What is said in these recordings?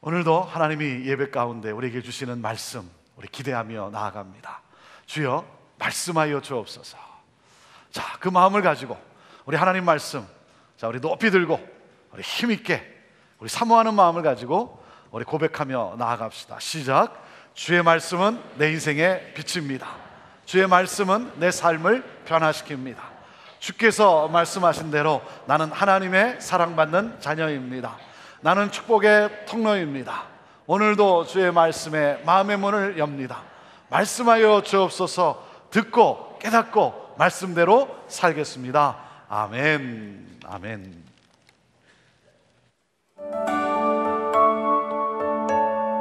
오늘도 하나님이 예배 가운데 우리에게 주시는 말씀 우리 기대하며 나아갑니다. 주여 말씀하여 주옵소서. 자, 그 마음을 가지고 우리 하나님 말씀, 자, 우리 높이 들고 우리 힘있게 우리 사모하는 마음을 가지고 우리 고백하며 나아갑시다. 시작. 주의 말씀은 내 인생의 빛입니다. 주의 말씀은 내 삶을 변화시킵니다. 주께서 말씀하신 대로 나는 하나님의 사랑받는 자녀입니다. 나는 축복의 통로입니다. 오늘도 주의 말씀에 마음의 문을 엽니다. 말씀하여 주옵소서. 듣고 깨닫고 말씀대로 살겠습니다. 아멘. 아멘.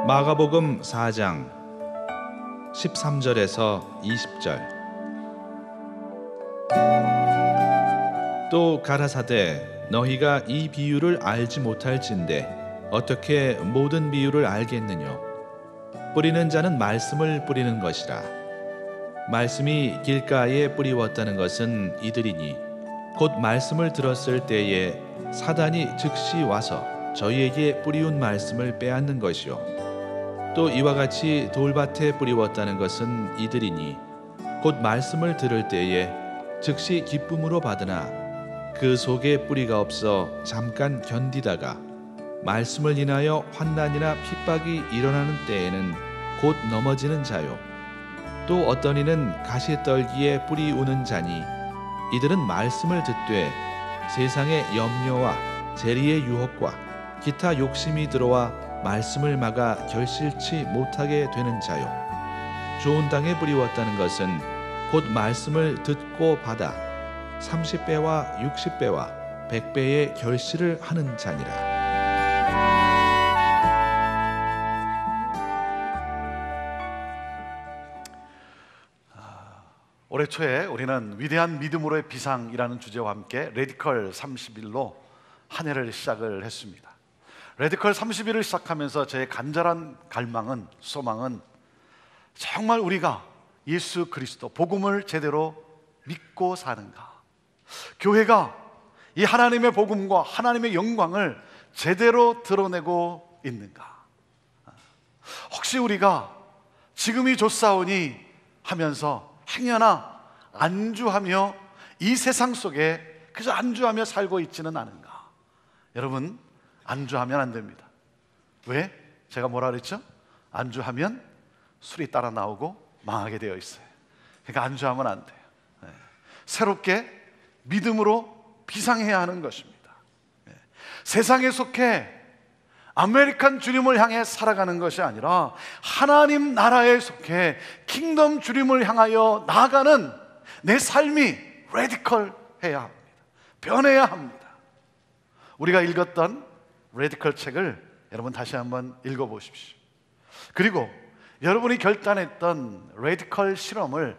마가복음 4장 13절에서 20절. 또 가라사대 너희가 이 비유를 알지 못할진대 어떻게 모든 비유를 알겠느냐. 뿌리는 자는 말씀을 뿌리는 것이라. 말씀이 길가에 뿌리웠다는 것은 이들이니 곧 말씀을 들었을 때에 사단이 즉시 와서 저희에게 뿌리운 말씀을 빼앗는 것이요. 또 이와 같이 돌밭에 뿌리웠다는 것은 이들이니 곧 말씀을 들을 때에 즉시 기쁨으로 받으나 그 속에 뿌리가 없어 잠깐 견디다가 말씀을 인하여 환난이나 핍박이 일어나는 때에는 곧 넘어지는 자요. 또 어떤 이는 가시떨기에 뿌리 우는 자니 이들은 말씀을 듣되 세상의 염려와 재리의 유혹과 기타 욕심이 들어와 말씀을 막아 결실치 못하게 되는 자요. 좋은 땅에 뿌리웠다는 것은 곧 말씀을 듣고 받아 30배와 60배와 100배의 결실을 하는 자니라. 올해 초에 우리는 위대한 믿음으로의 비상이라는 주제와 함께 레디컬 30일로 한 해를 시작을 했습니다. 레디컬 30일을 시작하면서 저의 간절한 갈망은, 소망은 정말 우리가 예수 그리스도 복음을 제대로 믿고 사는가, 교회가 이 하나님의 복음과 하나님의 영광을 제대로 드러내고 있는가, 혹시 우리가 지금이 좋사오니 하면서 행여나 안주하며 이 세상 속에 그저 안주하며 살고 있지는 않은가. 여러분, 안주하면 안 됩니다. 왜? 제가 뭐라 그랬죠? 안주하면 술이 따라 나오고 망하게 되어 있어요. 그러니까 안주하면 안 돼요. 새롭게 믿음으로 비상해야 하는 것입니다. 세상에 속해 아메리칸 주님을 향해 살아가는 것이 아니라 하나님 나라에 속해 킹덤 주님을 향하여 나아가는 내 삶이 레디컬해야 합니다. 변해야 합니다. 우리가 읽었던 레디컬 책을 여러분 다시 한번 읽어보십시오. 그리고 여러분이 결단했던 레디컬 실험을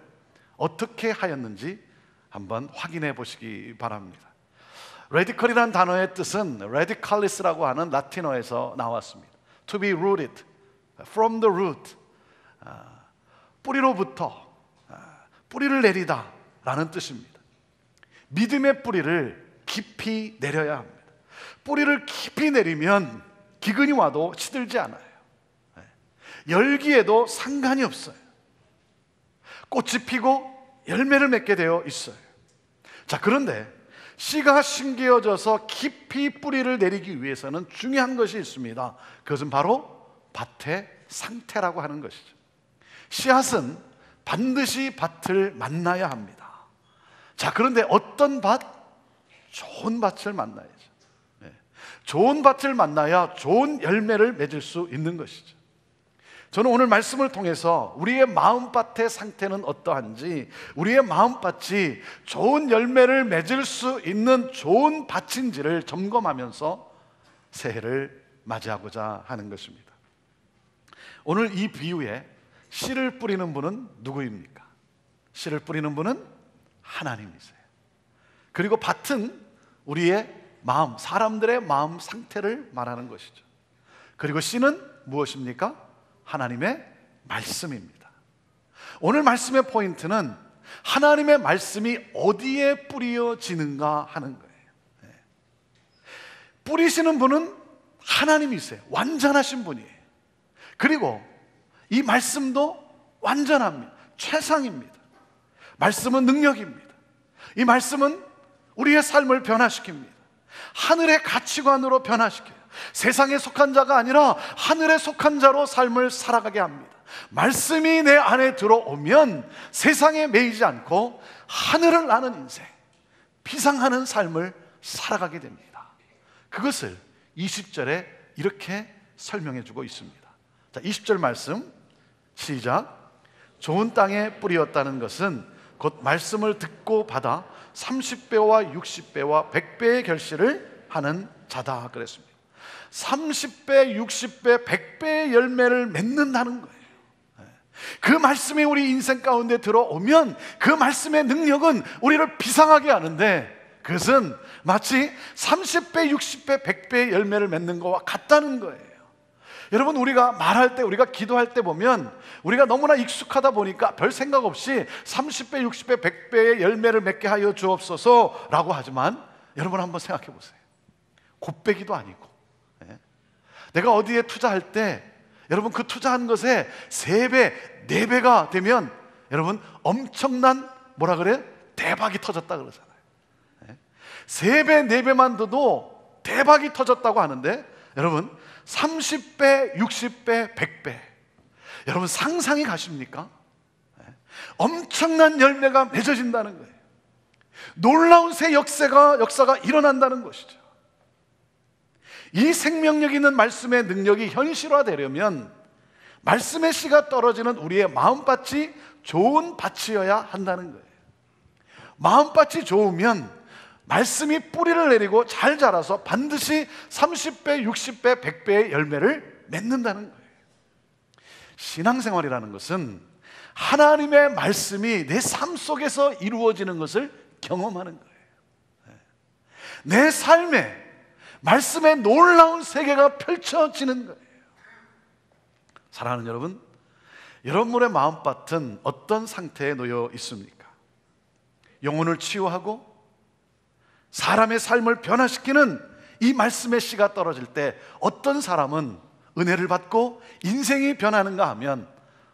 어떻게 하였는지 한번 확인해 보시기 바랍니다. 레디컬이라는 단어의 뜻은 radicalis라고 하는 라틴어에서 나왔습니다. To be rooted, from the root, 뿌리로부터 뿌리를 내리다 라는 뜻입니다. 믿음의 뿌리를 깊이 내려야 합니다. 뿌리를 깊이 내리면 기근이 와도 시들지 않아요. 열기에도 상관이 없어요. 꽃이 피고 열매를 맺게 되어 있어요. 자, 그런데 씨가 심겨져서 깊이 뿌리를 내리기 위해서는 중요한 것이 있습니다. 그것은 바로 밭의 상태라고 하는 것이죠. 씨앗은 반드시 밭을 만나야 합니다. 자, 그런데 어떤 밭? 좋은 밭을 만나야죠. 좋은 밭을 만나야 좋은 열매를 맺을 수 있는 것이죠. 저는 오늘 말씀을 통해서 우리의 마음밭의 상태는 어떠한지, 우리의 마음밭이 좋은 열매를 맺을 수 있는 좋은 밭인지를 점검하면서 새해를 맞이하고자 하는 것입니다. 오늘 이 비유에 씨를 뿌리는 분은 누구입니까? 씨를 뿌리는 분은 하나님이세요. 그리고 밭은 우리의 마음, 사람들의 마음 상태를 말하는 것이죠. 그리고 씨는 무엇입니까? 하나님의 말씀입니다. 오늘 말씀의 포인트는 하나님의 말씀이 어디에 뿌려지는가 하는 거예요. 뿌리시는 분은 하나님이세요. 완전하신 분이에요. 그리고 이 말씀도 완전합니다. 최상입니다. 말씀은 능력입니다. 이 말씀은 우리의 삶을 변화시킵니다. 하늘의 가치관으로 변화시켜요. 세상에 속한 자가 아니라 하늘에 속한 자로 삶을 살아가게 합니다. 말씀이 내 안에 들어오면 세상에 매이지 않고 하늘을 나는 인생, 비상하는 삶을 살아가게 됩니다. 그것을 20절에 이렇게 설명해 주고 있습니다. 자, 20절 말씀 시작. 좋은 땅에 뿌리였다는 것은 곧 말씀을 듣고 받아 30배와 60배와 100배의 결실을 하는 자다 그랬습니다. 30배, 60배, 100배의 열매를 맺는다는 거예요. 그 말씀이 우리 인생 가운데 들어오면 그 말씀의 능력은 우리를 비상하게 하는데, 그것은 마치 30배, 60배, 100배의 열매를 맺는 것과 같다는 거예요. 여러분, 우리가 말할 때, 우리가 기도할 때 보면 우리가 너무나 익숙하다 보니까 별 생각 없이 30배, 60배, 100배의 열매를 맺게 하여 주옵소서 라고 하지만, 여러분 한번 생각해 보세요. 곱빼기도 아니고, 내가 어디에 투자할 때 여러분 그 투자한 것에 3배, 4배가 되면 여러분 엄청난 뭐라 그래요? 대박이 터졌다 그러잖아요. 3배, 4배만 둬도 대박이 터졌다고 하는데, 여러분 30배, 60배, 100배, 여러분 상상이 가십니까? 엄청난 열매가 맺어진다는 거예요. 놀라운 새 역사가 일어난다는 것이죠. 이 생명력 있는 말씀의 능력이 현실화되려면 말씀의 씨가 떨어지는 우리의 마음밭이 좋은 밭이어야 한다는 거예요. 마음밭이 좋으면 말씀이 뿌리를 내리고 잘 자라서 반드시 30배, 60배, 100배의 열매를 맺는다는 거예요. 신앙생활이라는 것은 하나님의 말씀이 내 삶 속에서 이루어지는 것을 경험하는 거예요. 내 삶에 말씀의 놀라운 세계가 펼쳐지는 거예요. 사랑하는 여러분, 여러분의 마음밭은 어떤 상태에 놓여 있습니까? 영혼을 치유하고 사람의 삶을 변화시키는 이 말씀의 씨가 떨어질 때 어떤 사람은 은혜를 받고 인생이 변하는가 하면,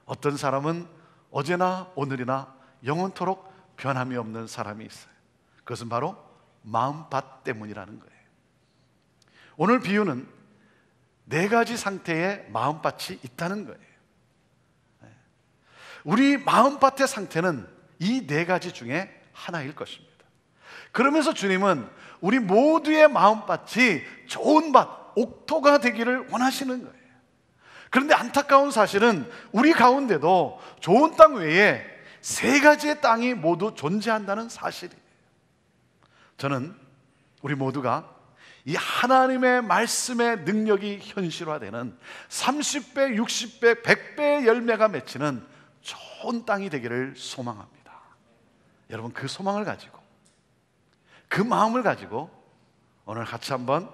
어떤 사람은 어제나 오늘이나 영원토록 변함이 없는 사람이 있어요. 그것은 바로 마음밭 때문이라는 거예요. 오늘 비유는 4가지 상태의 마음밭이 있다는 거예요. 우리 마음밭의 상태는 이 4가지 중에 하나일 것입니다. 그러면서 주님은 우리 모두의 마음밭이 좋은 밭, 옥토가 되기를 원하시는 거예요. 그런데 안타까운 사실은 우리 가운데도 좋은 땅 외에 3가지의 땅이 모두 존재한다는 사실이에요. 저는 우리 모두가 이 하나님의 말씀의 능력이 현실화되는 30배, 60배, 100배의 열매가 맺히는 좋은 땅이 되기를 소망합니다. 여러분, 그 소망을 가지고, 그 마음을 가지고 오늘 같이 한번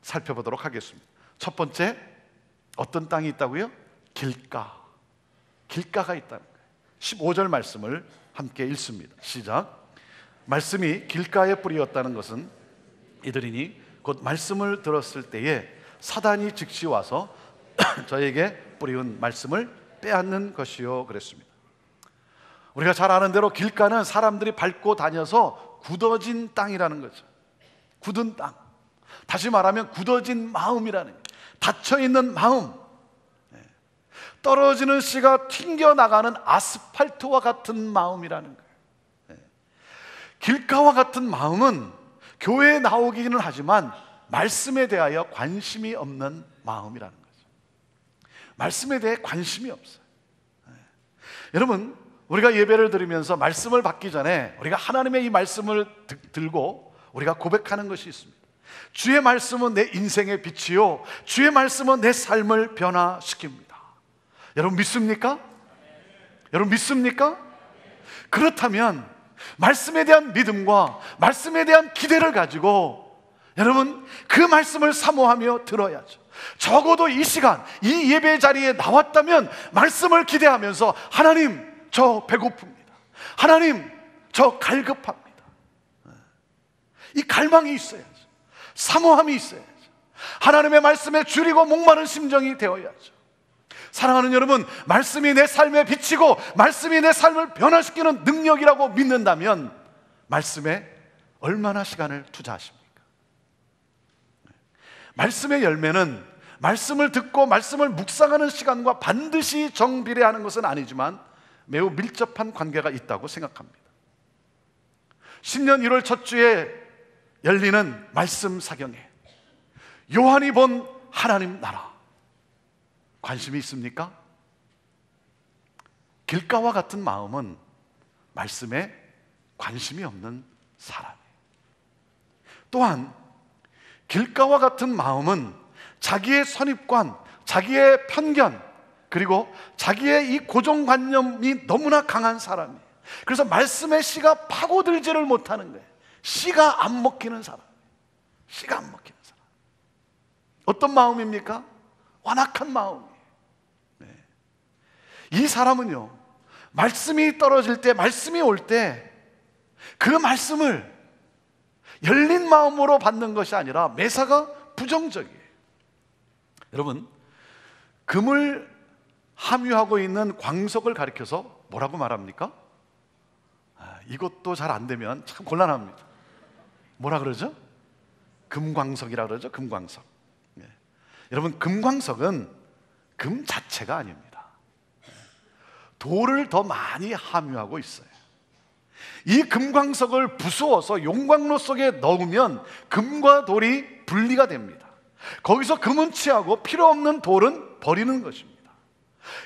살펴보도록 하겠습니다. 첫 번째, 어떤 땅이 있다고요? 길가가 있다는 거예요. 15절 말씀을 함께 읽습니다. 시작. 말씀이 길가에 뿌리였다는 것은 이들이니 곧 말씀을 들었을 때에 사단이 즉시 와서 저에게 뿌리운 말씀을 빼앗는 것이요 그랬습니다. 우리가 잘 아는 대로 길가는 사람들이 밟고 다녀서 굳어진 땅이라는 거죠. 굳은 땅, 다시 말하면 굳어진 마음이라는 거예요. 닫혀있는 마음, 떨어지는 씨가 튕겨나가는 아스팔트와 같은 마음이라는 거예요. 길가와 같은 마음은 교회에 나오기는 하지만 말씀에 대하여 관심이 없는 마음이라는 거죠. 말씀에 대해 관심이 없어요. 여러분, 우리가 예배를 드리면서 말씀을 받기 전에 우리가 하나님의 이 말씀을 들고 우리가 고백하는 것이 있습니다. 주의 말씀은 내 인생의 빛이요, 주의 말씀은 내 삶을 변화시킵니다. 여러분 믿습니까? 여러분 믿습니까? 그렇다면 말씀에 대한 믿음과 말씀에 대한 기대를 가지고 여러분 그 말씀을 사모하며 들어야죠. 적어도 이 시간, 이 예배 자리에 나왔다면 말씀을 기대하면서 하나님, 저 배고픕니다. 하나님, 저 갈급합니다. 이 갈망이 있어야죠. 사모함이 있어야죠. 하나님의 말씀에 줄이고 목마른 심정이 되어야죠. 사랑하는 여러분, 말씀이 내 삶에 비치고 말씀이 내 삶을 변화시키는 능력이라고 믿는다면 말씀에 얼마나 시간을 투자하십니까? 말씀의 열매는 말씀을 듣고 말씀을 묵상하는 시간과 반드시 정비례하는 것은 아니지만 매우 밀접한 관계가 있다고 생각합니다. 신년 1월 첫 주에 열리는 말씀 사경회, 요한이 본 하나님 나라, 관심이 있습니까? 길가와 같은 마음은 말씀에 관심이 없는 사람이에요. 또한 길가와 같은 마음은 자기의 선입관, 자기의 편견, 그리고 자기의 이 고정관념이 너무나 강한 사람이에요. 그래서 말씀의 씨가 파고들지를 못하는 거예요. 씨가 안 먹히는 사람, 씨가 안 먹히는 사람. 어떤 마음입니까? 완악한 마음이에요. 이 사람은요, 말씀이 떨어질 때, 말씀이 올 때 그 말씀을 열린 마음으로 받는 것이 아니라 매사가 부정적이에요. 여러분, 금을 함유하고 있는 광석을 가리켜서 뭐라고 말합니까? 이것도 잘 안 되면 참 곤란합니다. 뭐라 그러죠? 금광석이라 그러죠. 금광석. 여러분, 금광석은 금 자체가 아닙니다. 돌을 더 많이 함유하고 있어요. 이 금광석을 부수어서 용광로 속에 넣으면 금과 돌이 분리가 됩니다. 거기서 금은 취하고 필요 없는 돌은 버리는 것입니다.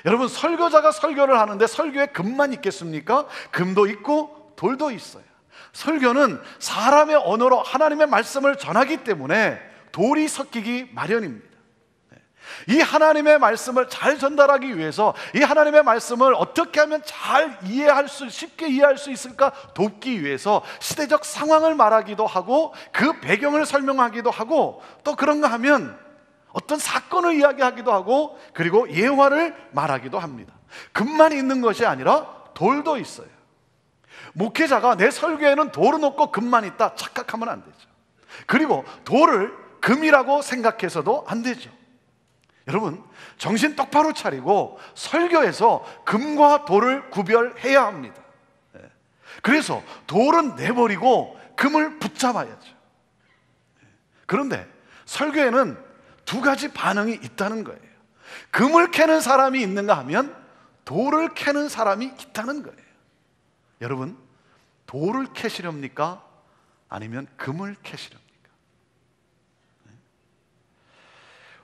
여러분, 설교자가 설교를 하는데 설교에 금만 있겠습니까? 금도 있고 돌도 있어요. 설교는 사람의 언어로 하나님의 말씀을 전하기 때문에 돌이 섞이기 마련입니다. 이 하나님의 말씀을 잘 전달하기 위해서 이 하나님의 말씀을 어떻게 하면 잘 쉽게 이해할 수 있을까 돕기 위해서 시대적 상황을 말하기도 하고 그 배경을 설명하기도 하고 또 그런가 하면 어떤 사건을 이야기하기도 하고 그리고 예화를 말하기도 합니다. 금만 있는 것이 아니라 돌도 있어요. 목회자가 내 설교에는 돌은 없고 금만 있다 착각하면 안 되죠. 그리고 돌을 금이라고 생각해서도 안 되죠. 여러분, 정신 똑바로 차리고 설교에서 금과 돌을 구별해야 합니다. 그래서 돌은 내버리고 금을 붙잡아야죠. 그런데 설교에는 두 가지 반응이 있다는 거예요. 금을 캐는 사람이 있는가 하면 돌을 캐는 사람이 있다는 거예요. 여러분, 돌을 캐시렵니까? 아니면 금을 캐시렵니까?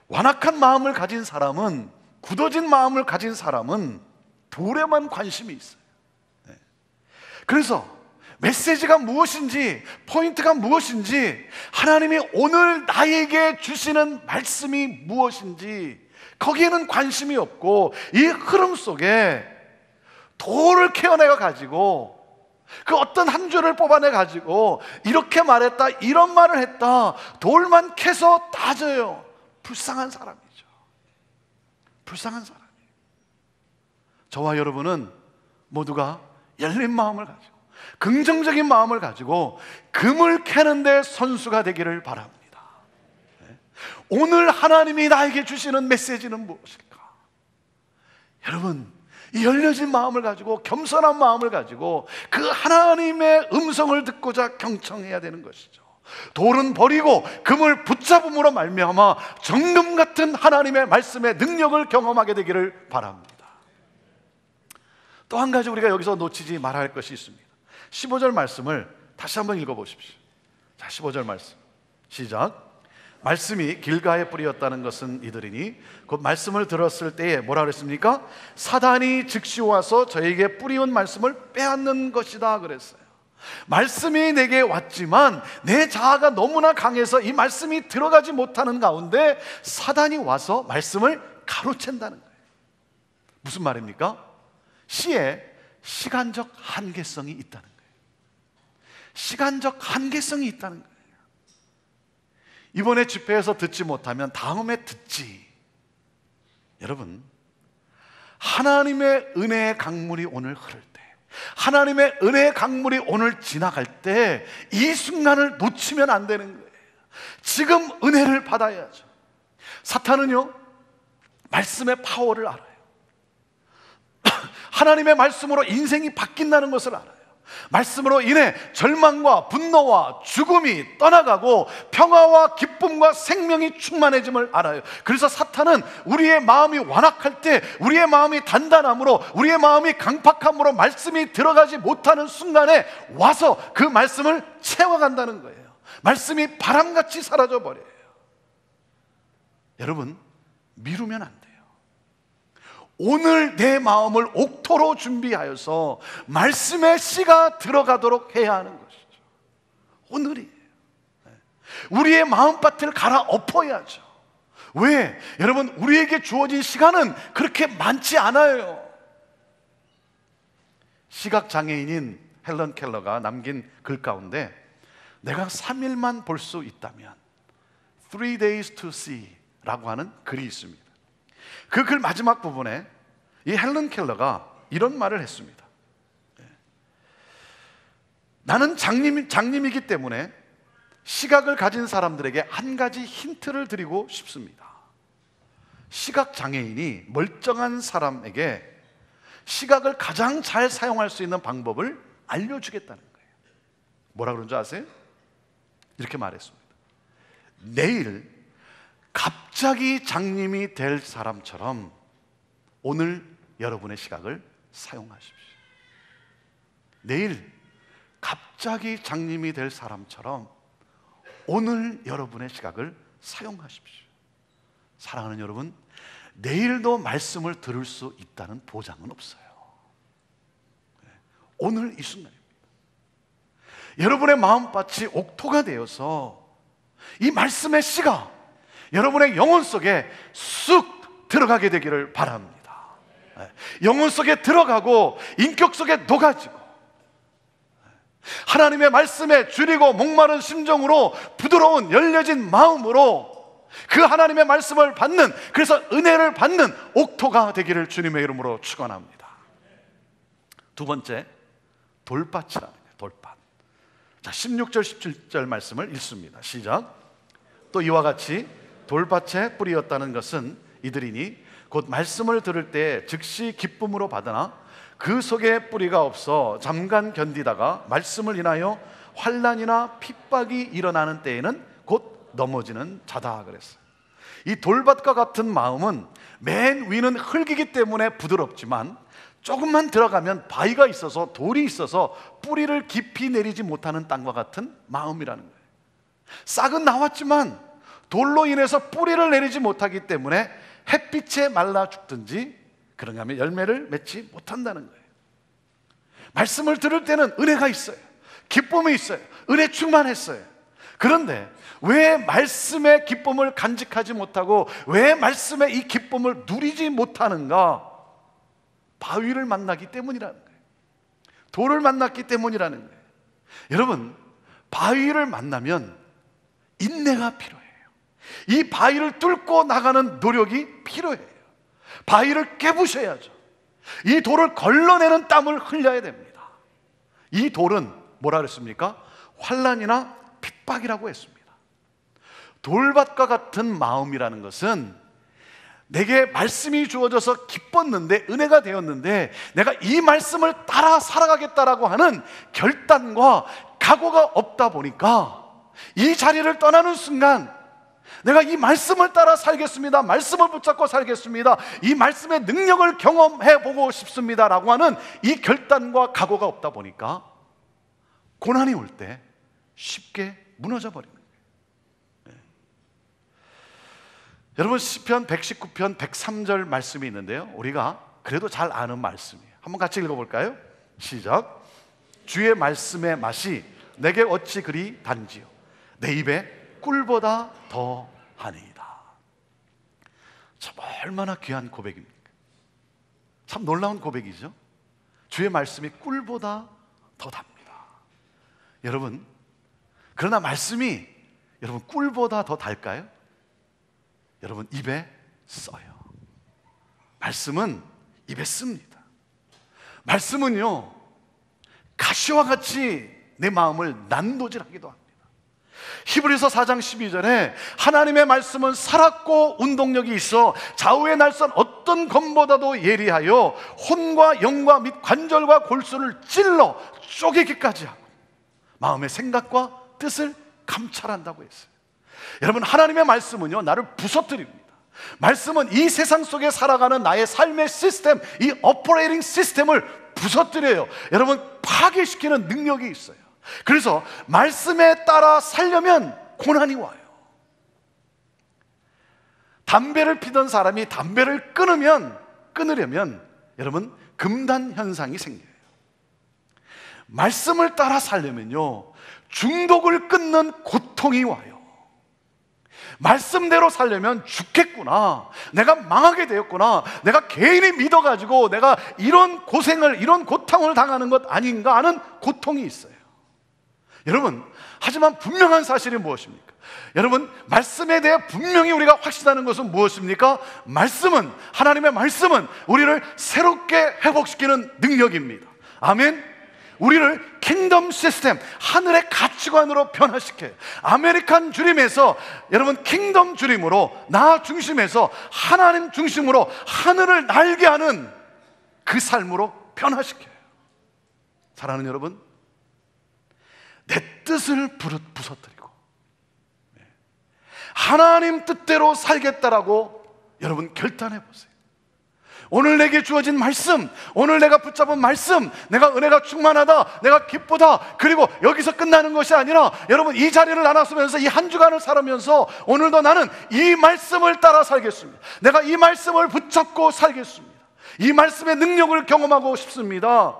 완악한 마음을 가진 사람은, 굳어진 마음을 가진 사람은 돌에만 관심이 있어요. 그래서 메시지가 무엇인지, 포인트가 무엇인지, 하나님이 오늘 나에게 주시는 말씀이 무엇인지 거기에는 관심이 없고 이 흐름 속에 돌을 캐어내가 가지고 그 어떤 한 줄을 뽑아내 가지고 이렇게 말했다, 이런 말을 했다, 돌만 캐서 따져요. 불쌍한 사람이죠. 불쌍한 사람이에요. 저와 여러분은 모두가 열린 마음을 가지고 긍정적인 마음을 가지고 금을 캐는데 선수가 되기를 바랍니다. 오늘 하나님이 나에게 주시는 메시지는 무엇일까? 여러분, 이 열려진 마음을 가지고 겸손한 마음을 가지고 그 하나님의 음성을 듣고자 경청해야 되는 것이죠. 돌은 버리고 금을 붙잡음으로 말미암아 정금 같은 하나님의 말씀의 능력을 경험하게 되기를 바랍니다. 또 한 가지 우리가 여기서 놓치지 말아야 할 것이 있습니다. 15절 말씀을 다시 한번 읽어보십시오. 자, 15절 말씀 시작. 말씀이 길가에 뿌리였다는 것은 이들이니 곧 말씀을 들었을 때에 뭐라 그랬습니까? 사단이 즉시 와서 저에게 뿌리온 말씀을 빼앗는 것이다 그랬어요. 말씀이 내게 왔지만 내 자아가 너무나 강해서 이 말씀이 들어가지 못하는 가운데 사단이 와서 말씀을 가로챈다는 거예요. 무슨 말입니까? 시에 시간적 한계성이 있다는 거예요. 시간적 한계성이 있다는 거예요. 이번에 집회에서 듣지 못하면 다음에 듣지. 여러분, 하나님의 은혜의 강물이 오늘 흐를 때, 하나님의 은혜의 강물이 오늘 지나갈 때 이 순간을 놓치면 안 되는 거예요. 지금 은혜를 받아야죠. 사탄은요, 말씀의 파워를 알아요. 하나님의 말씀으로 인생이 바뀐다는 것을 알아요. 말씀으로 인해 절망과 분노와 죽음이 떠나가고 평화와 기쁨과 생명이 충만해짐을 알아요. 그래서 사탄은 우리의 마음이 완악할 때, 우리의 마음이 단단함으로, 우리의 마음이 강팍함으로 말씀이 들어가지 못하는 순간에 와서 그 말씀을 채워간다는 거예요. 말씀이 바람같이 사라져 버려요. 여러분, 미루면 안 돼요. 오늘 내 마음을 옥토로 준비하여서 말씀의 씨가 들어가도록 해야 하는 것이죠. 오늘이에요. 우리의 마음밭을 갈아엎어야죠. 왜? 여러분, 우리에게 주어진 시간은 그렇게 많지 않아요. 시각장애인인 헬런 켈러가 남긴 글 가운데 내가 3일만 볼 수 있다면 3 days to see 라고 하는 글이 있습니다. 그 글 마지막 부분에 이 헬런 켈러가 이런 말을 했습니다. 나는 장님이기 때문에 시각을 가진 사람들에게 한 가지 힌트를 드리고 싶습니다. 시각장애인이 멀쩡한 사람에게 시각을 가장 잘 사용할 수 있는 방법을 알려주겠다는 거예요. 뭐라 그런 줄 아세요? 이렇게 말했습니다. 내일 갑자기 장님이 될 사람처럼 오늘 여러분의 시각을 사용하십시오. 내일 갑자기 장님이 될 사람처럼 오늘 여러분의 시각을 사용하십시오. 사랑하는 여러분, 내일도 말씀을 들을 수 있다는 보장은 없어요. 오늘 이 순간입니다. 여러분의 마음밭이 옥토가 되어서 이 말씀의 씨가 여러분의 영혼 속에 쑥 들어가게 되기를 바랍니다. 영혼 속에 들어가고 인격 속에 녹아지고 하나님의 말씀에 줄이고 목마른 심정으로 부드러운 열려진 마음으로 그 하나님의 말씀을 받는, 그래서 은혜를 받는 옥토가 되기를 주님의 이름으로 축원합니다. 두 번째, 돌밭이라는 거예요. 돌밭. 자, 16절 17절 말씀을 읽습니다. 시작. 또 이와 같이 돌밭에 뿌리였다는 것은 이들이니 곧 말씀을 들을 때 즉시 기쁨으로 받으나 그 속에 뿌리가 없어 잠깐 견디다가 말씀을 인하여 환난이나 핍박이 일어나는 때에는 곧 넘어지는 자다 그랬어요. 이 돌밭과 같은 마음은 맨 위는 흙이기 때문에 부드럽지만 조금만 들어가면 바위가 있어서 돌이 있어서 뿌리를 깊이 내리지 못하는 땅과 같은 마음이라는 거예요. 싹은 나왔지만 돌로 인해서 뿌리를 내리지 못하기 때문에 햇빛에 말라 죽든지 그런가 하면 열매를 맺지 못한다는 거예요. 말씀을 들을 때는 은혜가 있어요. 기쁨이 있어요. 은혜 충만했어요. 그런데 왜 말씀의 기쁨을 간직하지 못하고 왜 말씀의 이 기쁨을 누리지 못하는가? 바위를 만나기 때문이라는 거예요. 돌을 만났기 때문이라는 거예요. 여러분, 바위를 만나면 인내가 필요해요. 이 바위를 뚫고 나가는 노력이 필요해요. 바위를 깨부셔야죠. 이 돌을 걸러내는 땀을 흘려야 됩니다. 이 돌은 뭐라 그랬습니까? 환난이나 핍박이라고 했습니다. 돌밭과 같은 마음이라는 것은 내게 말씀이 주어져서 기뻤는데, 은혜가 되었는데 내가 이 말씀을 따라 살아가겠다라고 하는 결단과 각오가 없다 보니까 이 자리를 떠나는 순간 내가 이 말씀을 따라 살겠습니다, 말씀을 붙잡고 살겠습니다, 이 말씀의 능력을 경험해보고 싶습니다 라고 하는 이 결단과 각오가 없다 보니까 고난이 올 때 쉽게 무너져 버리는 거예요. 여러분, 시편 119편 103절 말씀이 있는데요, 우리가 그래도 잘 아는 말씀이에요. 한번 같이 읽어볼까요? 시작. 주의 말씀의 맛이 내게 어찌 그리 단지요 내 입에 꿀보다 더 하니이다. 참 얼마나 귀한 고백입니까? 참 놀라운 고백이죠. 주의 말씀이 꿀보다 더 답니다. 여러분, 그러나 말씀이 여러분 꿀보다 더 달까요? 여러분, 입에 써요. 말씀은 입에 씁니다. 말씀은요, 가시와 같이 내 마음을 난도질하기도 합니다. 히브리서 4장 12절에 하나님의 말씀은 살았고 운동력이 있어 좌우의 날선 어떤 검보다도 예리하여 혼과 영과 및 관절과 골수를 찔러 쪼개기까지 하고 마음의 생각과 뜻을 감찰한다고 했어요. 여러분, 하나님의 말씀은요, 나를 부서뜨립니다. 말씀은 이 세상 속에 살아가는 나의 삶의 시스템, 이 오퍼레이팅 시스템을 부서뜨려요. 여러분, 파괴시키는 능력이 있어요. 그래서 말씀에 따라 살려면 고난이 와요. 담배를 피던 사람이 담배를 끊으려면 여러분, 금단 현상이 생겨요. 말씀을 따라 살려면요, 중독을 끊는 고통이 와요. 말씀대로 살려면 죽겠구나, 내가 망하게 되었구나, 내가 개인이 믿어가지고 내가 이런 고생을, 이런 고통을 당하는 것 아닌가 하는 고통이 있어요. 여러분, 하지만 분명한 사실이 무엇입니까? 여러분, 말씀에 대해 분명히 우리가 확신하는 것은 무엇입니까? 말씀은, 하나님의 말씀은 우리를 새롭게 회복시키는 능력입니다. 아멘. 우리를 킹덤 시스템, 하늘의 가치관으로 변화시켜요. 아메리칸 드림에서 여러분 킹덤 드림으로, 나 중심에서 하나님 중심으로 하늘을 날게 하는 그 삶으로 변화시켜요. 사랑하는 여러분, 내 뜻을 부서뜨리고 하나님 뜻대로 살겠다라고 여러분 결단해 보세요. 오늘 내게 주어진 말씀, 오늘 내가 붙잡은 말씀, 내가 은혜가 충만하다, 내가 기쁘다, 그리고 여기서 끝나는 것이 아니라 여러분, 이 자리를 나눴으면서 이 한 주간을 살아면서 오늘도 나는 이 말씀을 따라 살겠습니다. 내가 이 말씀을 붙잡고 살겠습니다. 이 말씀의 능력을 경험하고 싶습니다.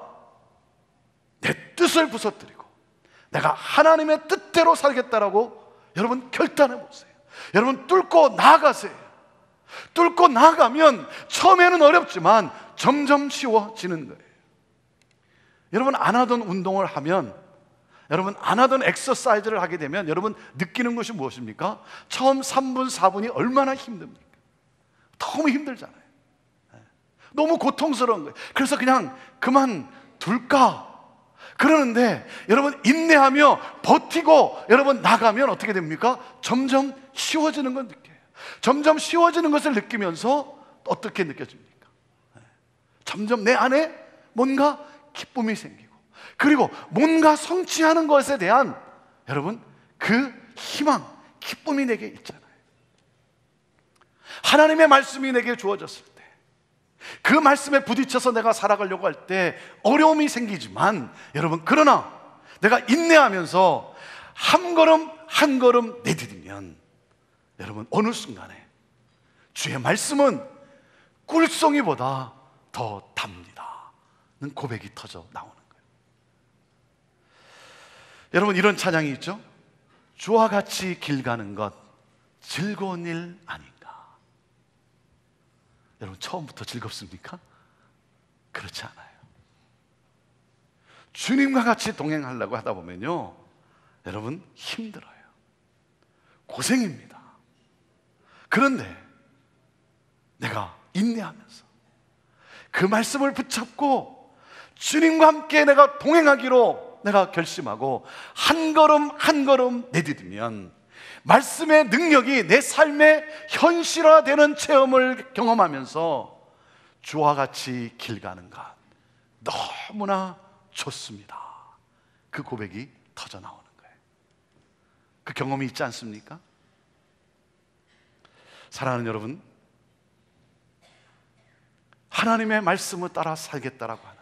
내 뜻을 부서뜨리고 내가 하나님의 뜻대로 살겠다라고 여러분 결단해 보세요. 여러분, 뚫고 나아가세요. 뚫고 나가면 처음에는 어렵지만 점점 쉬워지는 거예요. 여러분, 안 하던 운동을 하면, 여러분 안 하던 엑서사이즈를 하게 되면 여러분 느끼는 것이 무엇입니까? 처음 3분, 4분이 얼마나 힘듭니까? 너무 힘들잖아요. 너무 고통스러운 거예요. 그래서 그냥 그만둘까? 그러는데 여러분, 인내하며 버티고 여러분 나가면 어떻게 됩니까? 점점 쉬워지는 걸 느껴요. 점점 쉬워지는 것을 느끼면서 어떻게 느껴집니까? 점점 내 안에 뭔가 기쁨이 생기고, 그리고 뭔가 성취하는 것에 대한 여러분 그 희망, 기쁨이 내게 있잖아요. 하나님의 말씀이 내게 주어졌을 때, 그 말씀에 부딪혀서 내가 살아가려고 할 때 어려움이 생기지만 여러분, 그러나 내가 인내하면서 한 걸음 한 걸음 내디디면 여러분, 어느 순간에 주의 말씀은 꿀송이보다 더 답니다는 고백이 터져 나오는 거예요. 여러분, 이런 찬양이 있죠. 주와 같이 길 가는 것 즐거운 일 아닌가. 여러분, 처음부터 즐겁습니까? 그렇지 않아요. 주님과 같이 동행하려고 하다 보면요, 여러분 힘들어요. 고생입니다. 그런데 내가 인내하면서 그 말씀을 붙잡고 주님과 함께 내가 동행하기로 내가 결심하고 한 걸음 한 걸음 내디디면 말씀의 능력이 내 삶에 현실화되는 체험을 경험하면서 주와 같이 길 가는 것 너무나 좋습니다. 그 고백이 터져 나오는 거예요. 그 경험이 있지 않습니까? 사랑하는 여러분, 하나님의 말씀을 따라 살겠다라고 하는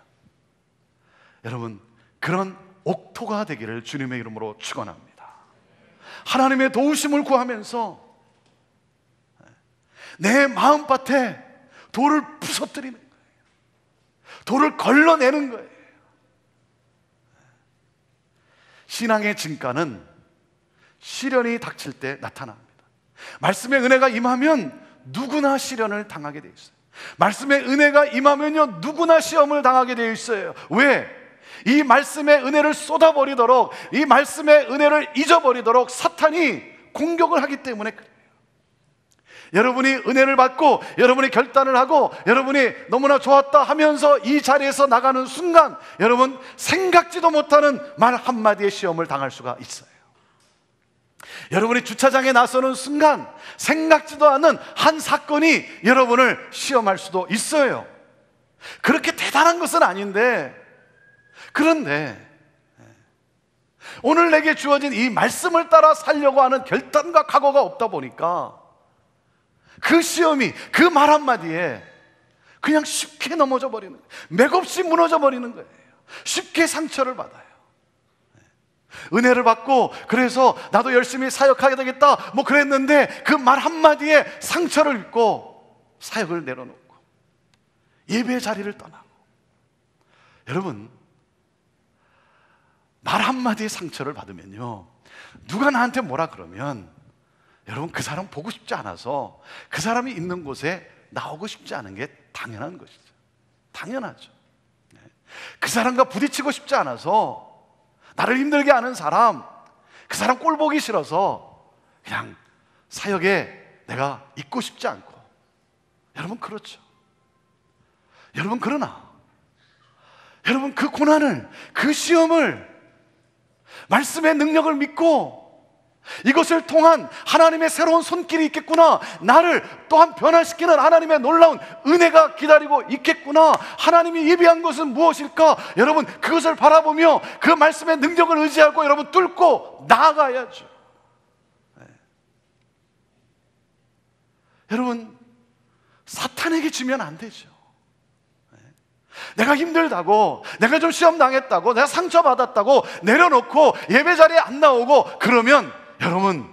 여러분, 그런 옥토가 되기를 주님의 이름으로 축원합니다. 하나님의 도우심을 구하면서 내 마음밭에 돌을 부서뜨리는 거예요. 돌을 걸러내는 거예요. 신앙의 진가는 시련이 닥칠 때 나타납니다. 말씀의 은혜가 임하면 누구나 시련을 당하게 되어 있어요. 말씀의 은혜가 임하면요, 누구나 시험을 당하게 되어 있어요. 왜? 이 말씀의 은혜를 쏟아버리도록, 이 말씀의 은혜를 잊어버리도록 사탄이 공격을 하기 때문에 그래요. 여러분이 은혜를 받고 여러분이 결단을 하고 여러분이 너무나 좋았다 하면서 이 자리에서 나가는 순간 여러분 생각지도 못하는 말 한마디의 시험을 당할 수가 있어요. 여러분이 주차장에 나서는 순간 생각지도 않은 한 사건이 여러분을 시험할 수도 있어요. 그렇게 대단한 것은 아닌데, 그런데 오늘 내게 주어진 이 말씀을 따라 살려고 하는 결단과 각오가 없다 보니까 그 시험이 그 말 한마디에 그냥 쉽게 넘어져 버리는 거예요. 맥없이 무너져 버리는 거예요. 쉽게 상처를 받아요. 은혜를 받고 그래서 나도 열심히 사역하게 되겠다 뭐 그랬는데 그 말 한마디에 상처를 입고 사역을 내려놓고 예배 자리를 떠나고. 여러분, 말 한마디에 상처를 받으면요, 누가 나한테 뭐라 그러면 여러분 그 사람 보고 싶지 않아서 그 사람이 있는 곳에 나오고 싶지 않은 게 당연한 것이죠. 당연하죠. 그 사람과 부딪히고 싶지 않아서 나를 힘들게 하는 사람, 그 사람 꼴 보기 싫어서 그냥 사역에 내가 있고 싶지 않고. 여러분 그렇죠. 여러분 그러나 여러분 그 고난을, 그 시험을 말씀의 능력을 믿고 이것을 통한 하나님의 새로운 손길이 있겠구나, 나를 또한 변화시키는 하나님의 놀라운 은혜가 기다리고 있겠구나, 하나님이 예비한 것은 무엇일까, 여러분 그것을 바라보며 그 말씀의 능력을 의지하고 여러분 뚫고 나아가야죠. 네. 여러분 사탄에게 지면 안 되죠. 네. 내가 힘들다고, 내가 좀 시험 당했다고, 내가 상처받았다고 내려놓고 예배 자리에 안 나오고 그러면 여러분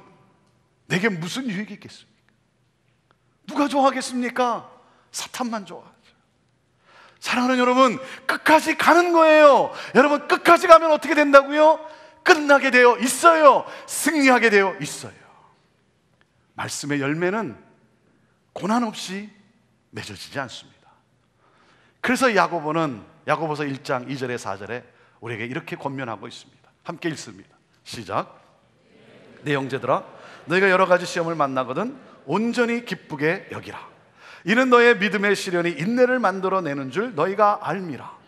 내게 무슨 유익이 있겠습니까? 누가 좋아하겠습니까? 사탄만 좋아하죠. 사랑하는 여러분, 끝까지 가는 거예요. 여러분 끝까지 가면 어떻게 된다고요? 끝나게 되어 있어요. 승리하게 되어 있어요. 말씀의 열매는 고난 없이 맺어지지 않습니다. 그래서 야고보는 야고보서 1장 2절에 4절에 우리에게 이렇게 권면하고 있습니다. 함께 읽습니다. 시작. 내 형제들아, 너희가 여러 가지 시험을 만나거든 온전히 기쁘게 여기라. 이는 너의 믿음의 시련이 인내를 만들어내는 줄 너희가 알미라.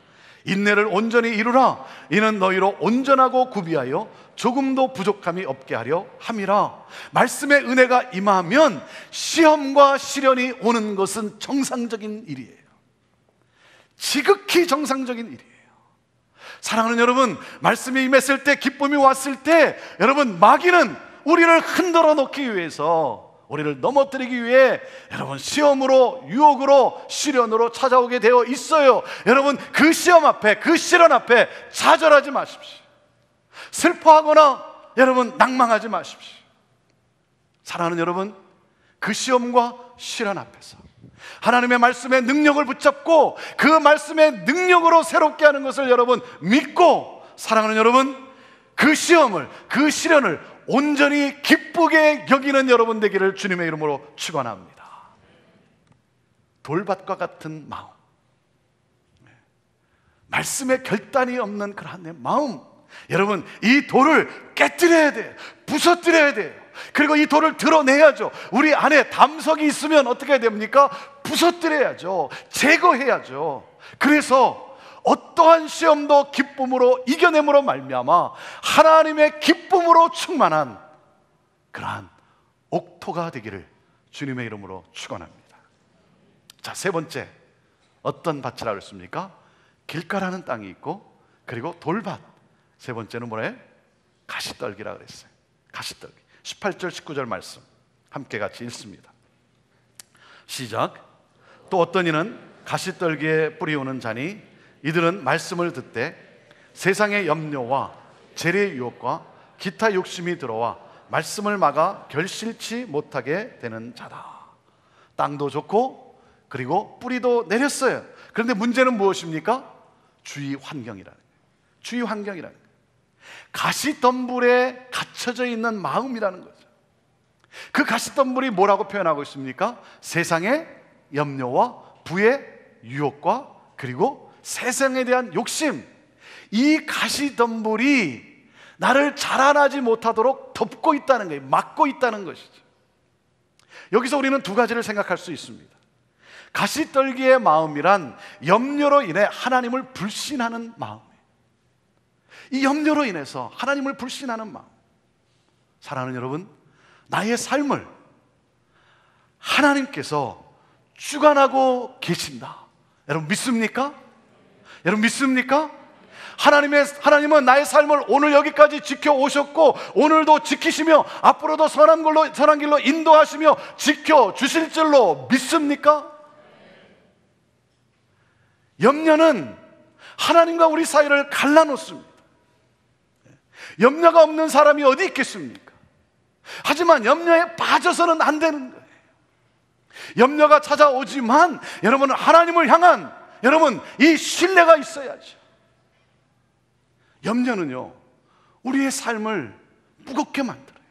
인내를 온전히 이루라. 이는 너희로 온전하고 구비하여 조금도 부족함이 없게 하려 함이라. 말씀의 은혜가 임하면 시험과 시련이 오는 것은 정상적인 일이에요. 지극히 정상적인 일이에요. 사랑하는 여러분, 말씀이 임했을 때, 기쁨이 왔을 때 여러분 마귀는 우리를 흔들어 놓기 위해서, 우리를 넘어뜨리기 위해 여러분 시험으로, 유혹으로, 시련으로 찾아오게 되어 있어요. 여러분 그 시험 앞에, 그 시련 앞에 좌절하지 마십시오. 슬퍼하거나 여러분 낭망하지 마십시오. 사랑하는 여러분, 그 시험과 시련 앞에서 하나님의 말씀의 능력을 붙잡고 그 말씀의 능력으로 새롭게 하는 것을 여러분 믿고, 사랑하는 여러분 그 시험을, 그 시련을 온전히 기쁘게 여기는 여러분 되기를 주님의 이름으로 축원합니다. 돌밭과 같은 마음, 말씀에 결단이 없는 그러한 내 마음, 여러분 이 돌을 깨뜨려야 돼요. 부서뜨려야 돼요. 그리고 이 돌을 드러내야죠. 우리 안에 담석이 있으면 어떻게 해야 됩니까? 부서뜨려야죠. 제거해야죠. 그래서 어떠한 시험도 기쁨으로 이겨냄으로 말미암아 하나님의 기쁨으로 충만한 그러한 옥토가 되기를 주님의 이름으로 축원합니다. 자, 세 번째, 어떤 밭이라고 했습니까? 길가라는 땅이 있고, 그리고 돌밭. 세 번째는 뭐래? 가시떨기라고 그랬어요. 가시떨기. 18절 19절 말씀 함께 같이 읽습니다. 시작. 또 어떤 이는 가시떨기에 뿌리오는 자니 이들은 말씀을 듣되 세상의 염려와 재래의 유혹과 기타 욕심이 들어와 말씀을 막아 결실치 못하게 되는 자다. 땅도 좋고 그리고 뿌리도 내렸어요. 그런데 문제는 무엇입니까? 주위 환경이라는 거예요. 주위 환경이라는 거예요. 가시덤불에 갇혀져 있는 마음이라는 거죠. 그 가시덤불이 뭐라고 표현하고 있습니까? 세상의 염려와 부의 유혹과 그리고 세상에 대한 욕심. 이 가시덤불이 나를 자라나지 못하도록 덮고 있다는 거예요. 막고 있다는 것이죠. 여기서 우리는 두 가지를 생각할 수 있습니다. 가시떨기의 마음이란 염려로 인해 하나님을 불신하는 마음이에요. 이 염려로 인해서 하나님을 불신하는 마음. 사랑하는 여러분, 나의 삶을 하나님께서 주관하고 계신다. 여러분 믿습니까? 여러분 믿습니까? 하나님은 나의 삶을 오늘 여기까지 지켜오셨고 오늘도 지키시며 앞으로도 선한 길로 인도하시며 지켜주실 줄로 믿습니까? 염려는 하나님과 우리 사이를 갈라놓습니다. 염려가 없는 사람이 어디 있겠습니까? 하지만 염려에 빠져서는 안 되는 거예요. 염려가 찾아오지만 여러분은 하나님을 향한 이 신뢰가 있어야죠. 염려는요, 우리의 삶을 무겁게 만들어요.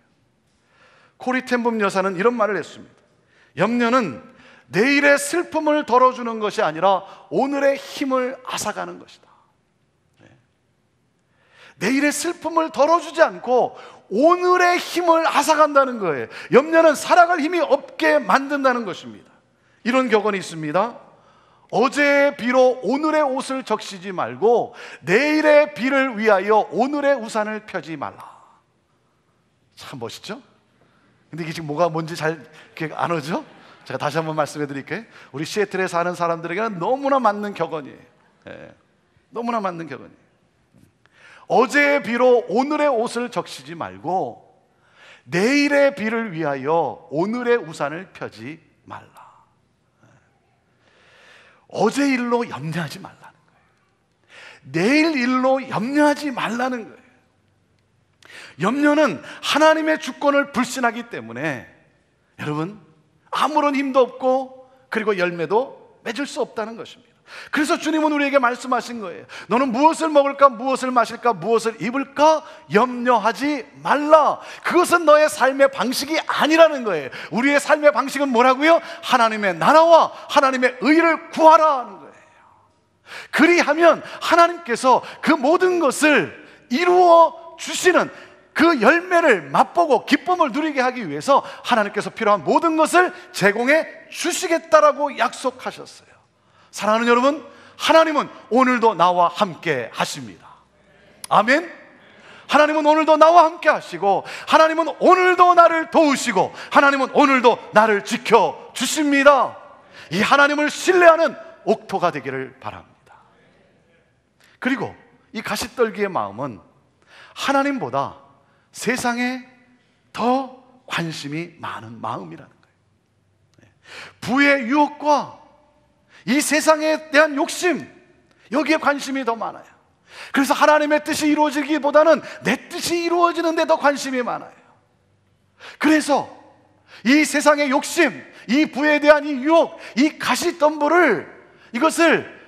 코리 텐붐 여사는 이런 말을 했습니다. 염려는 내일의 슬픔을 덜어주는 것이 아니라 오늘의 힘을 앗아가는 것이다. 내일의 슬픔을 덜어주지 않고 오늘의 힘을 앗아간다는 거예요. 염려는 살아갈 힘이 없게 만든다는 것입니다. 이런 격언이 있습니다. 어제의 비로 오늘의 옷을 적시지 말고 내일의 비를 위하여 오늘의 우산을 펴지 말라. 참 멋있죠? 근데 이게 지금 뭐가 뭔지 잘 안 오죠? 제가 다시 한번 말씀해 드릴게요. 우리 시애틀에 사는 사람들에게는 너무나 맞는 격언이에요. 너무나 맞는 격언이에요. 어제의 비로 오늘의 옷을 적시지 말고 내일의 비를 위하여 오늘의 우산을 펴지 말라. 어제 일로 염려하지 말라는 거예요. 내일 일로 염려하지 말라는 거예요. 염려는 하나님의 주권을 불신하기 때문에 여러분 아무런 힘도 없고 그리고 열매도 맺을 수 없다는 것입니다. 그래서 주님은 우리에게 말씀하신 거예요. 너는 무엇을 먹을까, 무엇을 마실까, 무엇을 입을까 염려하지 말라. 그것은 너의 삶의 방식이 아니라는 거예요. 우리의 삶의 방식은 뭐라고요? 하나님의 나라와 하나님의 의를 구하라 하는 거예요. 그리하면 하나님께서 그 모든 것을 이루어 주시는 그 열매를 맛보고 기쁨을 누리게 하기 위해서 하나님께서 필요한 모든 것을 제공해 주시겠다라고 약속하셨어요. 사랑하는 여러분, 하나님은 오늘도 나와 함께 하십니다. 아멘. 하나님은 오늘도 나와 함께 하시고 하나님은 오늘도 나를 도우시고 하나님은 오늘도 나를 지켜주십니다. 이 하나님을 신뢰하는 옥토가 되기를 바랍니다. 그리고 이 가시떨기의 마음은 하나님보다 세상에 더 관심이 많은 마음이라는 거예요. 부의 유혹과 이 세상에 대한 욕심, 여기에 관심이 더 많아요. 그래서 하나님의 뜻이 이루어지기보다는 내 뜻이 이루어지는 데 더 관심이 많아요. 그래서 이 세상의 욕심, 이 부에 대한 이 유혹, 이 가시덤불을 이것을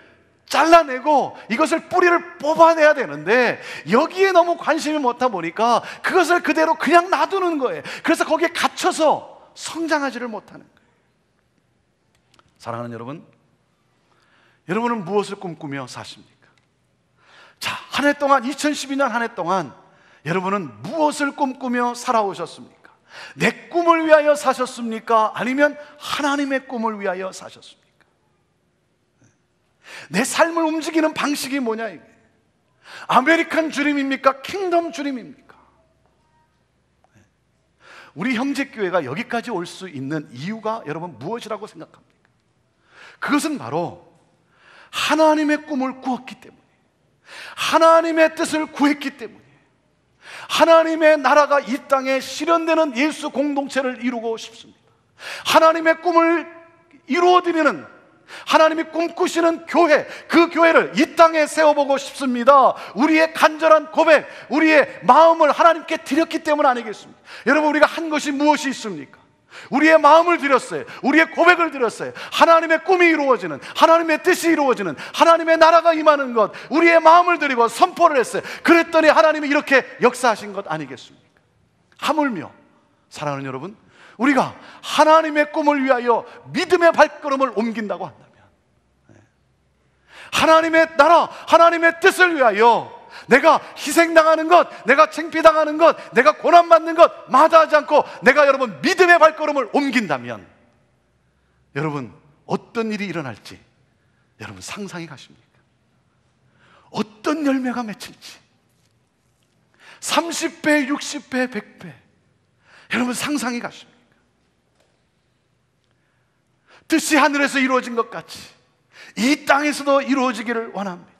잘라내고 이것을 뿌리를 뽑아내야 되는데 여기에 너무 관심이 많다 보니까 그것을 그대로 그냥 놔두는 거예요. 그래서 거기에 갇혀서 성장하지를 못하는 거예요. 사랑하는 여러분, 여러분은 무엇을 꿈꾸며 사십니까? 자, 한 해 동안 2012년 한 해 동안 여러분은 무엇을 꿈꾸며 살아오셨습니까? 내 꿈을 위하여 사셨습니까? 아니면 하나님의 꿈을 위하여 사셨습니까? 내 삶을 움직이는 방식이 뭐냐 이게? 아메리칸 드림입니까? 킹덤 드림입니까? 우리 형제교회가 여기까지 올 수 있는 이유가 여러분 무엇이라고 생각합니까? 그것은 바로 하나님의 꿈을 꾸었기 때문에, 하나님의 뜻을 구했기 때문에, 하나님의 나라가 이 땅에 실현되는 예수 공동체를 이루고 싶습니다. 하나님의 꿈을 이루어드리는 하나님이 꿈꾸시는 교회, 그 교회를 이 땅에 세워보고 싶습니다. 우리의 간절한 고백, 우리의 마음을 하나님께 드렸기 때문 아니겠습니까? 여러분, 우리가 한 것이 무엇이 있습니까? 우리의 마음을 드렸어요. 우리의 고백을 드렸어요. 하나님의 꿈이 이루어지는, 하나님의 뜻이 이루어지는, 하나님의 나라가 임하는 것, 우리의 마음을 드리고 선포를 했어요. 그랬더니 하나님이 이렇게 역사하신 것 아니겠습니까? 하물며 사랑하는 여러분, 우리가 하나님의 꿈을 위하여 믿음의 발걸음을 옮긴다고 한다면, 하나님의 나라, 하나님의 뜻을 위하여 내가 희생당하는 것, 내가 창피당하는 것, 내가 고난받는 것 마다하지 않고 내가 여러분 믿음의 발걸음을 옮긴다면 여러분 어떤 일이 일어날지 여러분 상상이 가십니까? 어떤 열매가 맺힐지 30배, 60배, 100배 여러분 상상이 가십니까? 뜻이 하늘에서 이루어진 것 같이 이 땅에서도 이루어지기를 원합니다.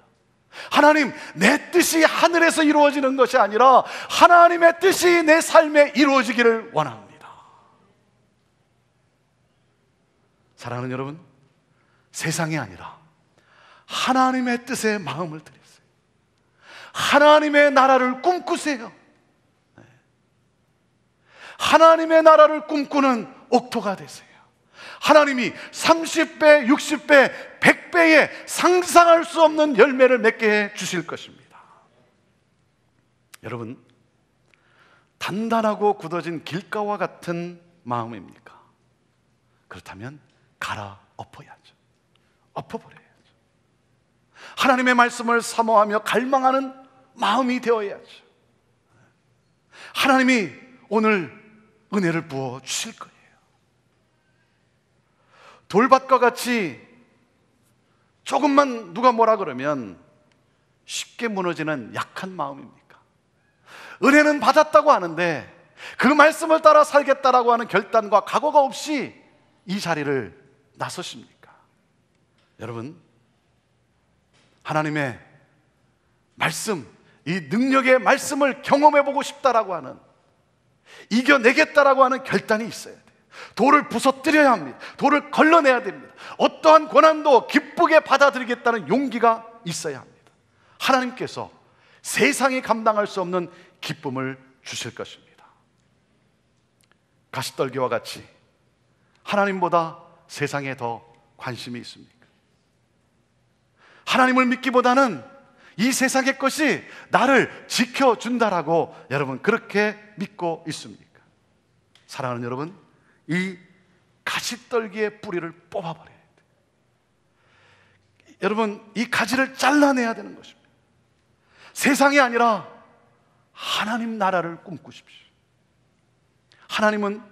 하나님, 내 뜻이 하늘에서 이루어지는 것이 아니라 하나님의 뜻이 내 삶에 이루어지기를 원합니다. 사랑하는 여러분, 세상이 아니라 하나님의 뜻에 마음을 드리세요. 하나님의 나라를 꿈꾸세요. 하나님의 나라를 꿈꾸는 옥토가 되세요. 하나님이 30배, 60배, 100배의 상상할 수 없는 열매를 맺게 해 주실 것입니다. 여러분, 단단하고 굳어진 길가와 같은 마음입니까? 그렇다면 갈아엎어야죠. 엎어버려야죠. 하나님의 말씀을 사모하며 갈망하는 마음이 되어야죠. 하나님이 오늘 은혜를 부어 주실 거예요. 돌밭과 같이 조금만 누가 뭐라 그러면 쉽게 무너지는 약한 마음입니까? 은혜는 받았다고 하는데 그 말씀을 따라 살겠다라고 하는 결단과 각오가 없이 이 자리를 나서십니까? 여러분, 하나님의 말씀, 이 능력의 말씀을 경험해보고 싶다라고 하는, 이겨내겠다라고 하는 결단이 있어야 돼요. 돌을 부서뜨려야 합니다. 돌을 걸러내야 됩니다. 어떠한 고난도 기쁘게 받아들이겠다는 용기가 있어야 합니다. 하나님께서 세상이 감당할 수 없는 기쁨을 주실 것입니다. 가시떨기와 같이 하나님보다 세상에 더 관심이 있습니까? 하나님을 믿기보다는 이 세상의 것이 나를 지켜준다라고 여러분 그렇게 믿고 있습니까? 사랑하는 여러분, 이 가시떨기의 뿌리를 뽑아버려야 돼요. 여러분, 이 가지를 잘라내야 되는 것입니다. 세상이 아니라 하나님 나라를 꿈꾸십시오. 하나님은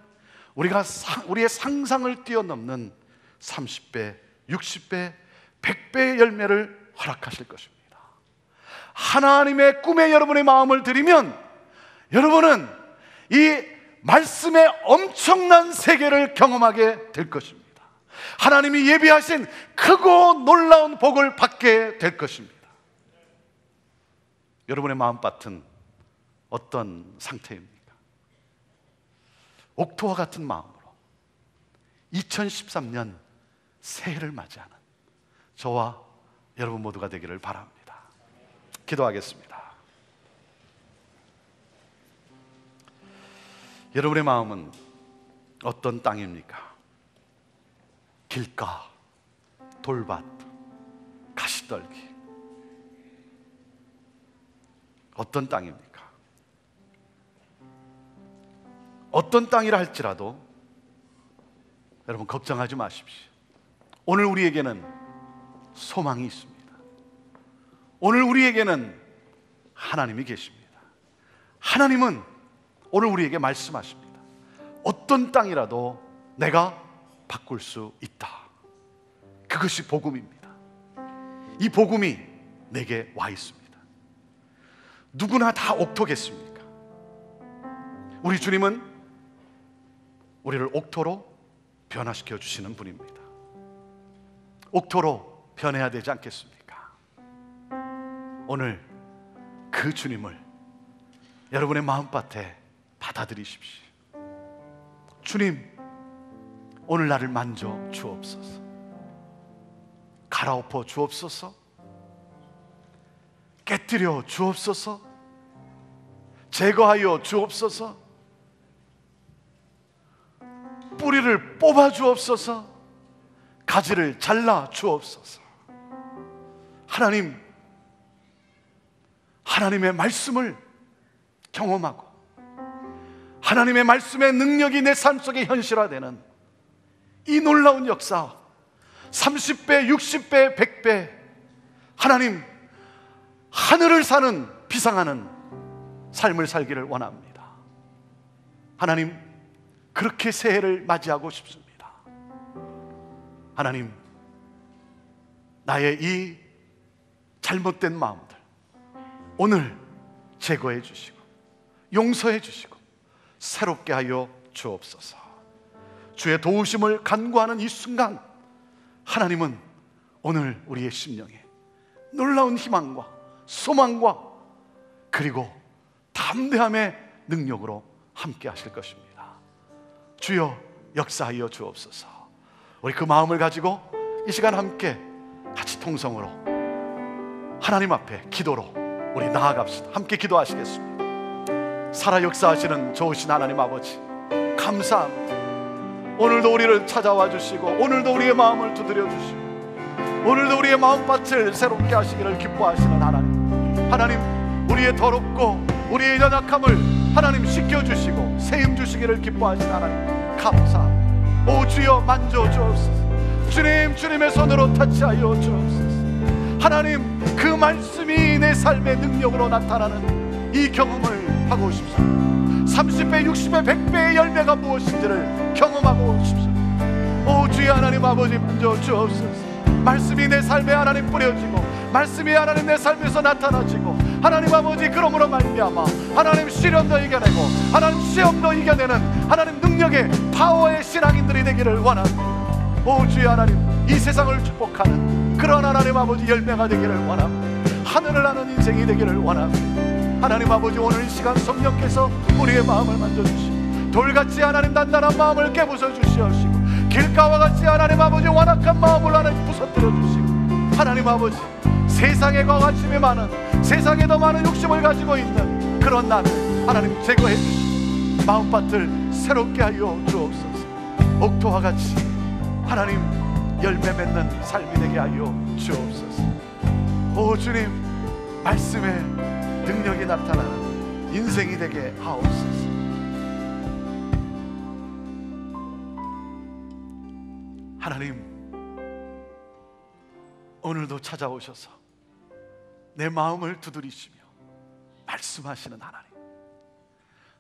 우리의 상상을 뛰어넘는 30배, 60배, 100배의 열매를 허락하실 것입니다. 하나님의 꿈에 여러분의 마음을 드리면 여러분은 이 말씀의 엄청난 세계를 경험하게 될 것입니다. 하나님이 예비하신 크고 놀라운 복을 받게 될 것입니다. 여러분의 마음밭은 어떤 상태입니까? 옥토와 같은 마음으로 2013년 새해를 맞이하는 저와 여러분 모두가 되기를 바랍니다. 기도하겠습니다. 여러분의 마음은 어떤 땅입니까? 길가, 돌밭, 가시떨기, 어떤 땅입니까? 어떤 땅이라 할지라도 여러분 걱정하지 마십시오. 오늘 우리에게는 소망이 있습니다. 오늘 우리에게는 하나님이 계십니다. 하나님은 오늘 우리에게 말씀하십니다. 어떤 땅이라도 내가 바꿀 수 있다. 그것이 복음입니다. 이 복음이 내게 와 있습니다. 누구나 다 옥토겠습니까? 우리 주님은 우리를 옥토로 변화시켜 주시는 분입니다. 옥토로 변해야 되지 않겠습니까? 오늘 그 주님을 여러분의 마음밭에 받아들이십시오. 주님, 오늘 나를 만져 주옵소서. 갈아엎어 주옵소서. 깨뜨려 주옵소서. 제거하여 주옵소서. 뿌리를 뽑아 주옵소서. 가지를 잘라 주옵소서. 하나님, 하나님의 말씀을 경험하고 하나님의 말씀의 능력이 내 삶 속에 현실화되는 이 놀라운 역사, 30배, 60배, 100배, 하나님, 하늘을 사는 비상하는 삶을 살기를 원합니다. 하나님, 그렇게 새해를 맞이하고 싶습니다. 하나님, 나의 이 잘못된 마음들 오늘 제거해 주시고 용서해 주시고 새롭게 하여 주옵소서. 주의 도우심을 간구하는 이 순간, 하나님은 오늘 우리의 심령에 놀라운 희망과 소망과 그리고 담대함의 능력으로 함께 하실 것입니다. 주여 역사하여 주옵소서. 우리 그 마음을 가지고 이 시간 함께 같이 통성으로 하나님 앞에 기도로 우리 나아갑시다. 함께 기도하시겠습니다. 살아 역사하시는 좋으신 하나님 아버지, 감사합니다. 오늘도 우리를 찾아와 주시고, 오늘도 우리의 마음을 두드려 주시고, 오늘도 우리의 마음밭을 새롭게 하시기를 기뻐하시는 하나님, 하나님 우리의 더럽고 우리의 연약함을 하나님 씻겨주시고 세임 주시기를 기뻐하시는 하나님, 감사합니다. 오 주여 만져 주옵소서. 주님, 주님의 손으로 터치하여 주옵소서. 하나님, 그 말씀이 내 삶의 능력으로 나타나는 이 경험을 하고 싶습니다. 30배, 60배, 100배의 열매가 무엇인지를 경험하고 싶습니다. 오 주여 하나님 아버지 만져 주옵소서. 말씀이 내 삶에 하나님 뿌려지고, 말씀이 하나님 내 삶에서 나타나지고, 하나님 아버지 그러므로 말미암아 하나님 시련도 이겨내고 하나님 시험도 이겨내는 하나님 능력의 파워의 신앙인들이 되기를 원합니다. 오 주여 하나님, 이 세상을 축복하는 그런 하나님 아버지 열매가 되기를 원합니다. 하늘을 나는 인생이 되기를 원합니다. 하나님 아버지, 오늘 이 시간 성령께서 우리의 마음을 만져주시고, 돌같이 하나님 단단한 마음을 깨부숴 주시옵시고, 길가와 같이 하나님 아버지 완악한 마음을 하나님 부서뜨려 주시고, 하나님 아버지 세상에 거가심이 많은, 세상에 더 많은 욕심을 가지고 있는 그런 나를 하나님 제거해 주시고, 마음밭을 새롭게 하여 주옵소서. 옥토와 같이 하나님 열매 맺는 삶이 되게 하여 주옵소서. 오 주님, 말씀의 능력이 나타나는 인생이 되게 하옵소서. 하나님, 오늘도 찾아오셔서 내 마음을 두드리시며 말씀하시는 하나님,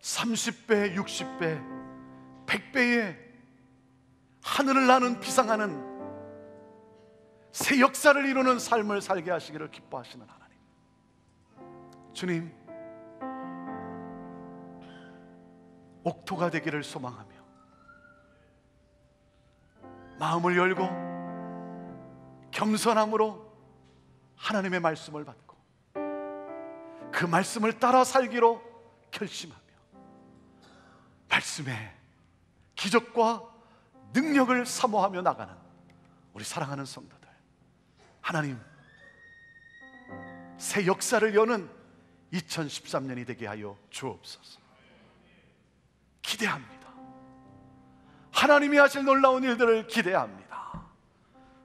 30배, 60배, 100배의 하늘을 나는 비상하는 새 역사를 이루는 삶을 살게 하시기를 기뻐하시는 하나님, 주님, 옥토가 되기를 소망하며 마음을 열고 겸손함으로 하나님의 말씀을 받고 그 말씀을 따라 살기로 결심하며 말씀의 기적과 능력을 사모하며 나가는 우리 사랑하는 성도들, 하나님 새 역사를 여는 2013년이 되게 하여 주옵소서. 기대합니다. 하나님이 하실 놀라운 일들을 기대합니다.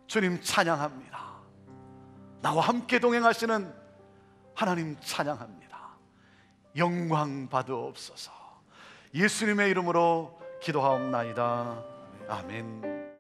주님 찬양합니다. 나와 함께 동행하시는 하나님 찬양합니다. 영광 받으옵소서. 예수님의 이름으로 기도하옵나이다. 아멘.